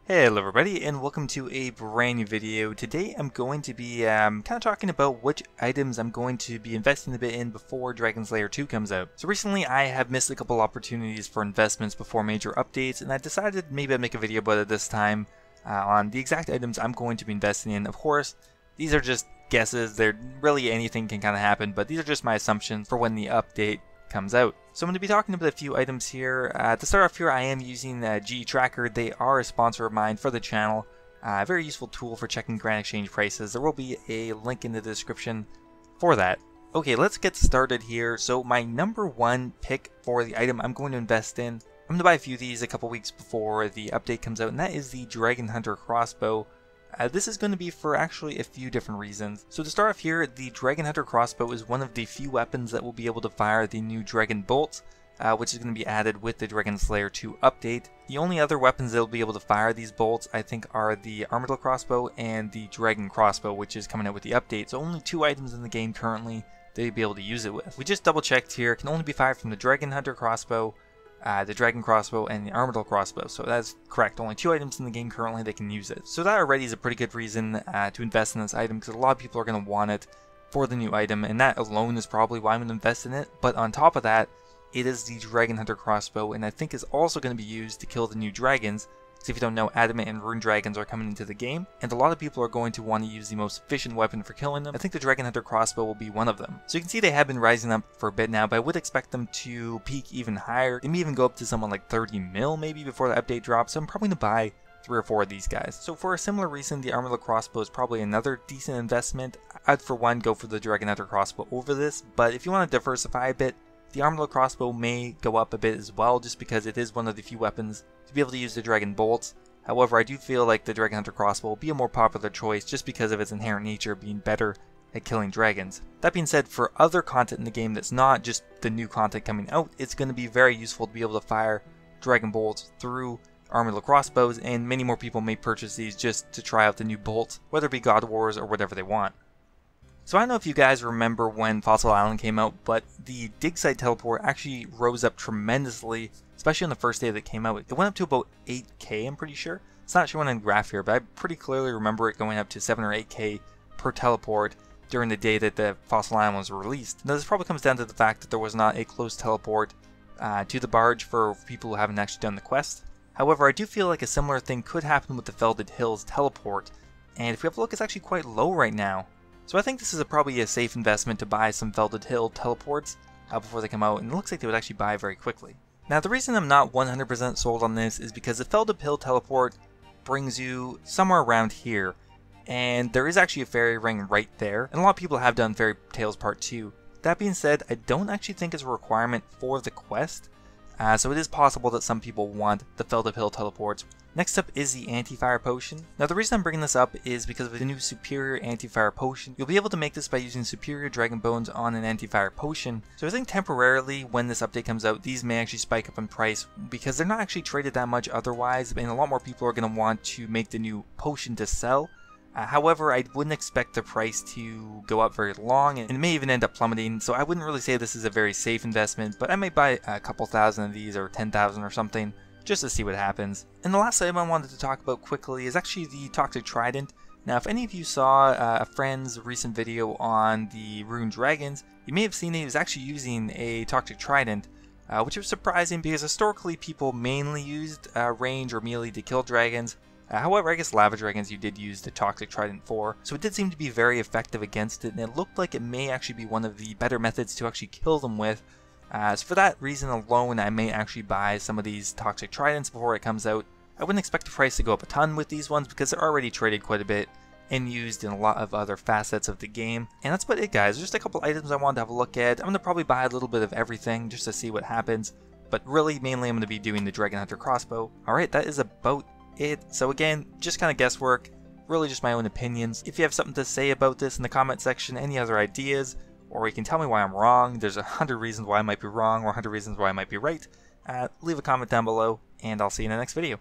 Hello everybody and welcome to a brand new video. Today I'm going to be kind of talking about which items I'm going to be investing a bit in before Dragon's Lair 2 comes out. So recently I have missed a couple opportunities for investments before major updates, and I decided maybe I'd make a video about it this time on the exact items I'm going to be investing in. Of course, these are just guesses. Really anything can kind of happen, but these are just my assumptions for when the update comes out. So I'm going to be talking about a few items here. To start off here, I am using GE Tracker. They are a sponsor of mine for the channel. A very useful tool for checking Grand Exchange prices. There will be a link in the description for that. Okay, let's get started here. So my number one pick for the item I'm going to invest in, I'm going to buy a few of these a couple weeks before the update comes out, and that is the Dragon Hunter Crossbow. This is going to be for actually a few different reasons. So to start off here, the Dragon Hunter Crossbow is one of the few weapons that will be able to fire the new Dragon Bolt, which is going to be added with the Dragon's Lair 2 update. The only other weapons that will be able to fire these bolts, I think, are the Untitled Crossbow and the Dragon Crossbow, which is coming out with the update. So only two items in the game currently that you'll be able to use it with. We just double checked here, it can only be fired from the Dragon Hunter Crossbow, the Dragon Crossbow, and the Untitled Crossbow. So that's correct, only two items in the game currently that can use it. So that already is a pretty good reason to invest in this item, because a lot of people are going to want it for the new item, and that alone is probably why I'm going to invest in it. But on top of that, it is the Dragon Hunter Crossbow, and I think is also going to be used to kill the new dragons. So if you don't know, Adamant and Rune Dragons are coming into the game, and a lot of people are going to want to use the most efficient weapon for killing them. I think the Dragon Hunter Crossbow will be one of them. So you can see they have been rising up for a bit now, but I would expect them to peak even higher. They may even go up to someone like 30 mil maybe before the update drops, so I'm probably going to buy 3 or 4 of these guys. So for a similar reason, the Untitled Crossbow is probably another decent investment. I'd for one go for the Dragon Hunter Crossbow over this, but if you want to diversify a bit, the Untitled Crossbow may go up a bit as well, just because it is one of the few weapons to be able to use the Dragon Bolts. However, I do feel like the Dragon Hunter Crossbow will be a more popular choice just because of its inherent nature being better at killing dragons. That being said, for other content in the game that's not just the new content coming out, it's going to be very useful to be able to fire Dragon Bolts through Untitled Crossbows, and many more people may purchase these just to try out the new bolts, whether it be God Wars or whatever they want. So I don't know if you guys remember when Fossil Island came out, but the dig site teleport actually rose up tremendously, especially on the first day that it came out. It went up to about 8k, I'm pretty sure. It's not showing on the graph here, but I pretty clearly remember it going up to 7 or 8k per teleport during the day that the Fossil Island was released. Now this probably comes down to the fact that there was not a close teleport to the barge for people who haven't actually done the quest. However, I do feel like a similar thing could happen with the Felded Hills teleport, and if we have a look, it's actually quite low right now. So I think this is probably a safe investment to buy some Felded Hill teleports before they come out, and it looks like they would actually buy very quickly. Now the reason I'm not 100% sold on this is because the Felded Hill teleport brings you somewhere around here, and there is actually a fairy ring right there, and a lot of people have done Fairy Tales Part 2. That being said, I don't actually think it's a requirement for the quest, so it is possible that some people want the Felded Hill teleports. Next up is the Anti-Fire Potion. Now the reason I'm bringing this up is because of the new Superior Anti-Fire Potion. You'll be able to make this by using Superior Dragon Bones on an Anti-Fire Potion. So I think temporarily when this update comes out, these may actually spike up in price because they're not actually traded that much otherwise, and a lot more people are going to want to make the new potion to sell. However, I wouldn't expect the price to go up very long, and it may even end up plummeting, so I wouldn't really say this is a very safe investment, but I might buy a couple thousand of these or 10,000 or something, just to see what happens. And the last item I wanted to talk about quickly is actually the Toxic Trident. Now if any of you saw a friend's recent video on the Rune Dragons, you may have seen that he was actually using a Toxic Trident, which was surprising because historically people mainly used range or melee to kill dragons. However, I guess Lava Dragons you did use the Toxic Trident for, so it did seem to be very effective against it, and it looked like it may actually be one of the better methods to actually kill them with. So for that reason alone, I may actually buy some of these Toxic Tridents before it comes out. I wouldn't expect the price to go up a ton with these ones because they're already traded quite a bit and used in a lot of other facets of the game. And that's about it, guys. Just a couple items I wanted to have a look at. I'm going to probably buy a little bit of everything just to see what happens, but really mainly I'm going to be doing the Dragon Hunter Crossbow. Alright, that is about it. So again, just kind of guesswork, really just my own opinions. If you have something to say about this in the comment section, any other ideas, or you can tell me why I'm wrong, there's 100 reasons why I might be wrong or 100 reasons why I might be right, leave a comment down below, and I'll see you in the next video.